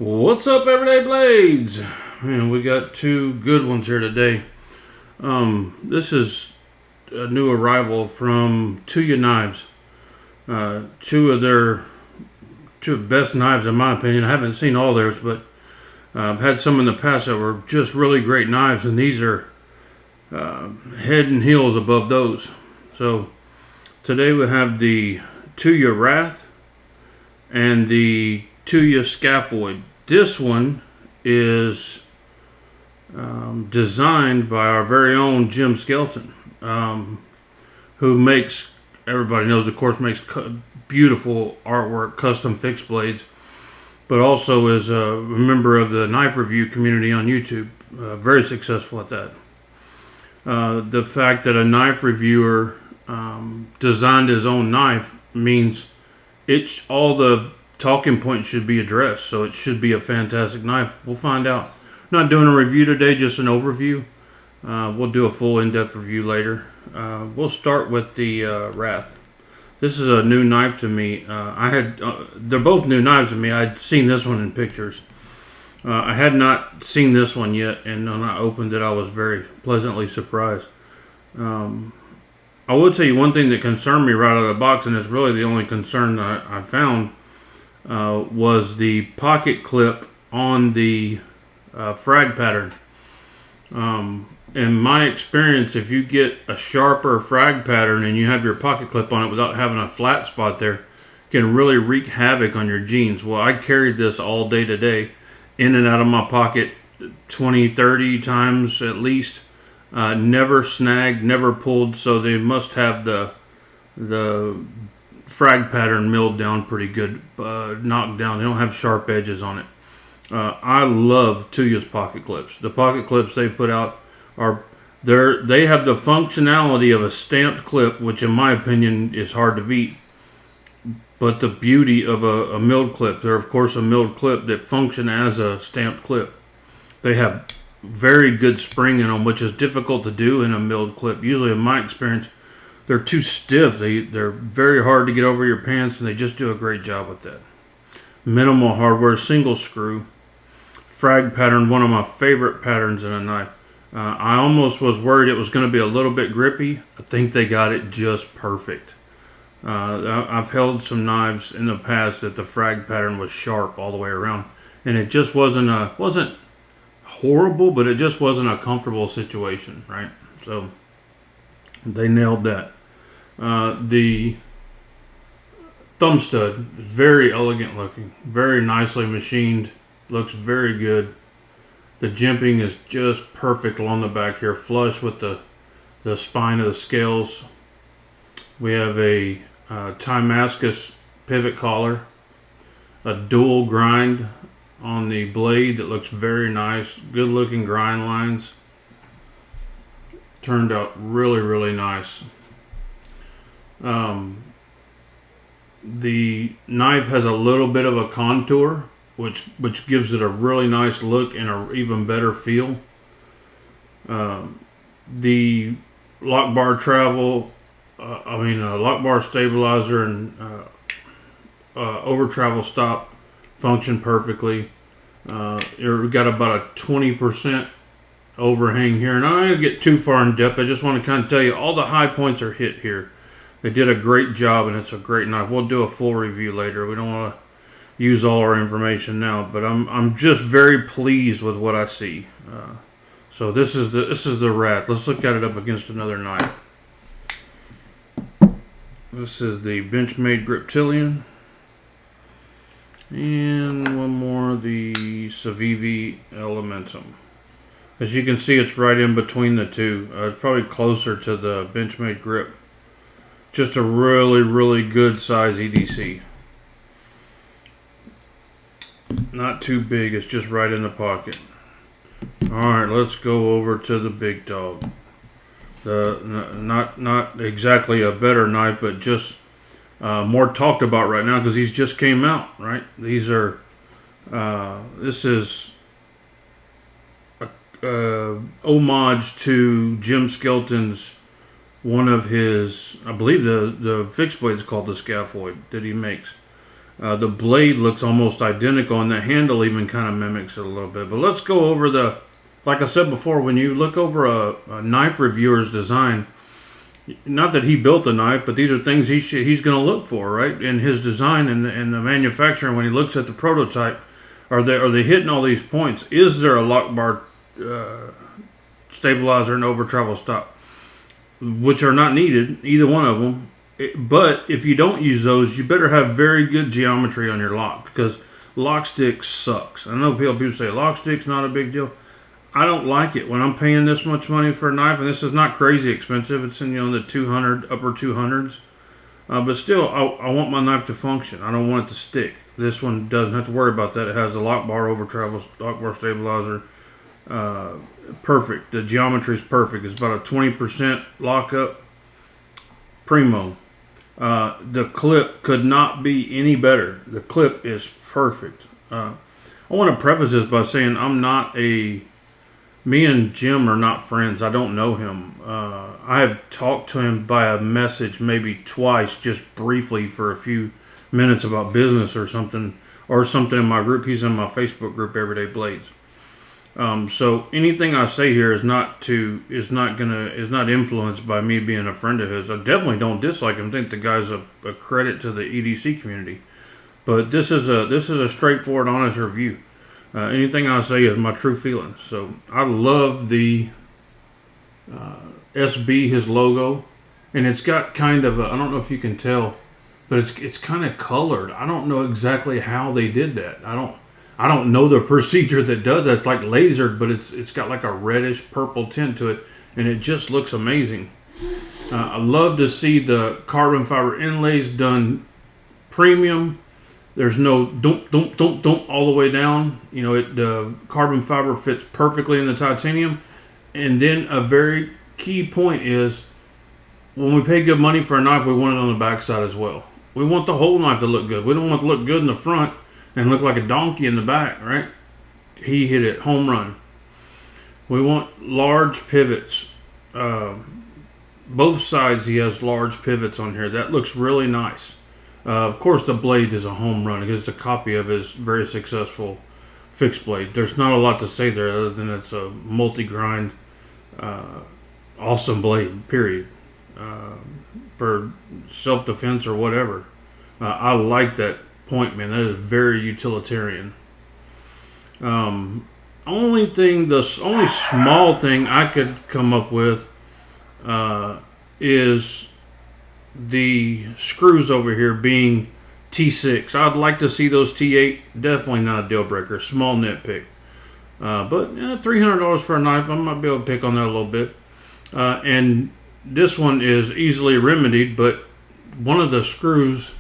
What's up, Everyday Blades? Man, we got two good ones here today. This is a new arrival from Tuya Knives. Two of the best knives in my opinion. I haven't seen all theirs, but I've had some in the past that were just really great knives, and these are head and heels above those. So today we have the Tuya Wrath and the Tuya Scaphoid. This one is designed by our very own Jim Skelton, who makes, everybody knows, of course, makes beautiful artwork, custom fixed blades, but also is a member of the knife review community on YouTube. Very successful at that. The fact that a knife reviewer designed his own knife means all the talking points should be addressed, so it should be a fantastic knife. We'll find out. Not doing a review today, just an overview. We'll do a full in-depth review later. We'll start with the Wrath. This is a new knife to me. They're both new knives to me. I'd seen this one in pictures. I had not seen this one yet, and when I opened it, I was very pleasantly surprised. I will tell you one thing that concerned me right out of the box, and it's really the only concern that I found, was the pocket clip on the frag pattern. In my experience, if you get a sharper frag pattern and you have your pocket clip on it without having a flat spot there, it can really wreak havoc on your jeans. Well, I carried this all day today, in and out of my pocket 20, 30 times at least. Never snagged, never pulled, so they must have the frag pattern milled down pretty good, knocked down. They don't have sharp edges on it. I love Tuya's pocket clips. The pocket clips they put out they have the functionality of a stamped clip, which in my opinion is hard to beat, but the beauty of a milled clip. They're of course a milled clip that function as a stamped clip. They have very good spring in them, which is difficult to do in a milled clip. Usually in my experience, they're too stiff. They're very hard to get over your pants, and they just do a great job with that. Minimal hardware, single screw. Frag pattern, one of my favorite patterns in a knife. I almost was worried it was going to be a little bit grippy. I think they got it just perfect. I've held some knives in the past that the frag pattern was sharp all the way around, and it just wasn't horrible, but it just wasn't a comfortable situation, right? So they nailed that. The thumb stud is very elegant looking, very nicely machined, looks very good. The jimping is just perfect along the back here, flush with the spine of the scales. We have a Timascus pivot collar, a dual grind on the blade that looks very nice, good looking grind lines. Turned out really, really nice. The knife has a little bit of a contour, which gives it a really nice look and an even better feel. The lock bar lock bar stabilizer and over travel stop function perfectly. We've got about a 20% overhang here, and I'm not going to get too far in depth. I just want to kind of tell you all the high points are hit here. They did a great job, and it's a great knife. We'll do a full review later. We don't want to use all our information now, but I'm just very pleased with what I see. So this is the Wrath. Let's look at it up against another knife. This is the Benchmade Griptilian, and one more, the Civivi Elementum. As you can see, it's right in between the two. It's probably closer to the Benchmade grip. Just a really, really good size EDC. Not too big, it's just right in the pocket. Alright, let's go over to the big dog. Not exactly a better knife, but just more talked about right now because these just came out, right? This is homage to Jim Skelton's, one of his, I believe the fixed blade is called the Scaphoid that he makes. The blade looks almost identical, and the handle even kind of mimics it a little bit. But let's go over like I said before, when you look over a knife reviewer's design, not that he built the knife, but these are things he's going to look for, right? In his design and the manufacturing, when he looks at the prototype, are they hitting all these points? Is there a lock bar stabilizer and over travel stop, which are not needed, either one of them? But if you don't use those, you better have very good geometry on your lock, because lock stick sucks. I know people say lock stick's not a big deal. I don't like it when I'm paying this much money for a knife, and this is not crazy expensive. It's in the 200 upper 200s, but still, I want my knife to function. I don't want it to stick. This one doesn't have to worry about that. It has the lock bar over travel, lock bar stabilizer. Perfect. The geometry is perfect. It's about a 20% lockup. Primo. The clip could not be any better. The clip is perfect. I want to preface this by saying me and Jim are not friends. I don't know him. I have talked to him by a message maybe twice, just briefly for a few minutes about business or something in my group. He's in my Facebook group, Everyday Blades. So anything I say here is not influenced by me being a friend of his. I definitely don't dislike him. I think the guy's a credit to the EDC community. But this is a straightforward, honest review. Anything I say is my true feelings. So I love the SB, his logo, and it's got kind of I don't know if you can tell, but it's kind of colored. I don't know exactly how they did that. I don't know the procedure that does that. It's like lasered, but it's got like a reddish purple tint to it, and it just looks amazing. I love to see the carbon fiber inlays done premium. There's no dump all the way down. The carbon fiber fits perfectly in the titanium. And then a very key point is, when we pay good money for a knife, we want it on the backside as well. We want the whole knife to look good. We don't want it to look good in the front and look like a donkey in the back, right? He hit it, home run. We want large pivots. Both sides he has large pivots on here. That looks really nice. Of course, the blade is a home run because it's a copy of his very successful fixed blade. There's not a lot to say there other than it's a multi-grind, awesome blade, period. For self-defense or whatever. I like that point, man. That is very utilitarian. Only small thing I could come up with is the screws over here being T6. I'd like to see those T8. Definitely not a deal breaker. Small nitpick. But $300 for a knife, I might be able to pick on that a little bit. And this one is easily remedied, but one of the screws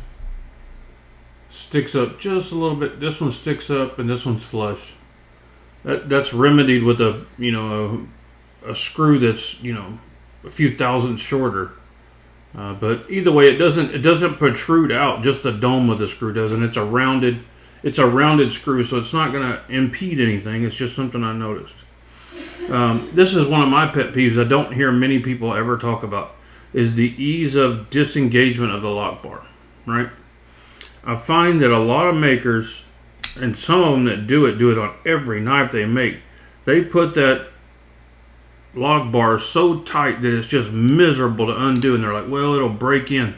sticks up just a little bit. This one sticks up, and this one's flush. That's remedied with a screw that's a few thousandths shorter. But either way, it doesn't protrude out. Just the dome of the screw does, and it's a rounded screw, so it's not going to impede anything. It's just something I noticed. This is one of my pet peeves I don't hear many people ever talk about, is the ease of disengagement of the lock bar, right? I find that a lot of makers, and some of them that do it on every knife they make, they put that lock bar so tight that it's just miserable to undo, and they're like, well, it'll break in.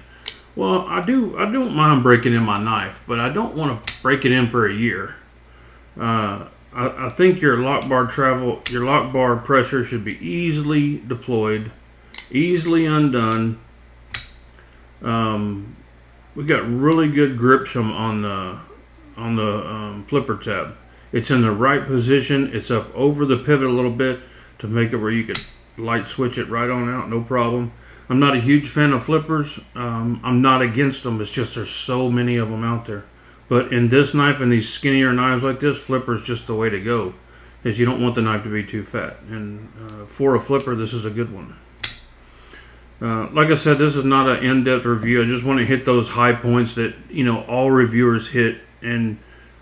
Well, I don't mind breaking in my knife, but I don't want to break it in for a year. I think your lock bar pressure should be easily deployed, easily undone. We got really good gripsome on the flipper tab. It's in the right position. It's up over the pivot a little bit to make it where you can light switch it right on out, no problem. I'm not a huge fan of flippers. I'm not against them. It's just there's so many of them out there. But in this knife and these skinnier knives like this, flipper's just the way to go, because you don't want the knife to be too fat. And for a flipper, this is a good one. Like I said, this is not an in-depth review. I just want to hit those high points that all reviewers hit. And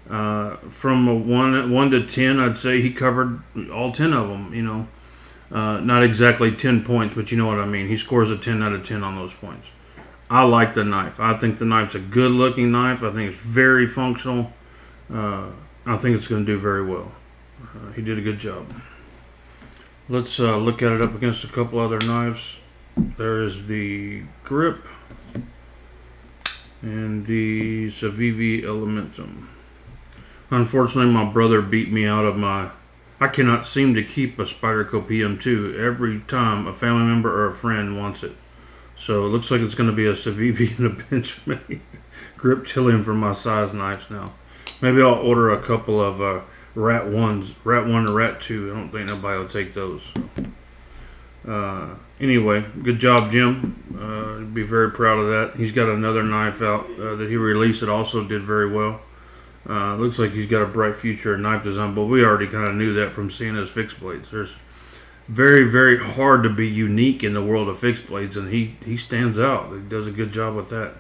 from a 1 to 10, I'd say he covered all 10 of them. Not exactly 10 points, but you know what I mean. He scores a 10 out of 10 on those points. I like the knife. I think the knife's a good looking knife. I think it's very functional. I think it's going to do very well. He did a good job. Let's look at it up against a couple other knives. There is the grip and the Civivi Elementum. Unfortunately, my brother beat me out of my... I cannot seem to keep a Spyderco PM2 every time a family member or a friend wants it. So it looks like it's going to be a Civivi and a Benchmade grip Tillium for my size knives now. Maybe I'll order a couple of Rat 1s. Rat 1 and Rat 2. I don't think nobody will take those. Anyway, good job, Jim. Be very proud of that. He's got another knife out that he released that also did very well. Looks like he's got a bright future in knife design, but we already kind of knew that from seeing his fixed blades. There's very, very hard to be unique in the world of fixed blades, and he stands out. He does a good job with that.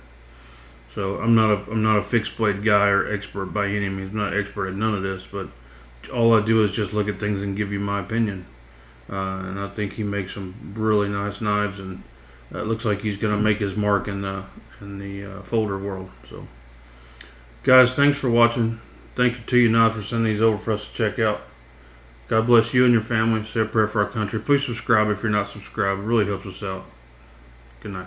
So I'm not a fixed blade guy or expert by any means. I'm not an expert at none of this, but all I do is just look at things and give you my opinion. And I think he makes some really nice knives, and it looks like he's going to make his mark in the folder world. So, guys, thanks for watching. Thank you to you, Nod, for sending these over for us to check out. God bless you and your family. Say a prayer for our country. Please subscribe if you're not subscribed. It really helps us out. Good night.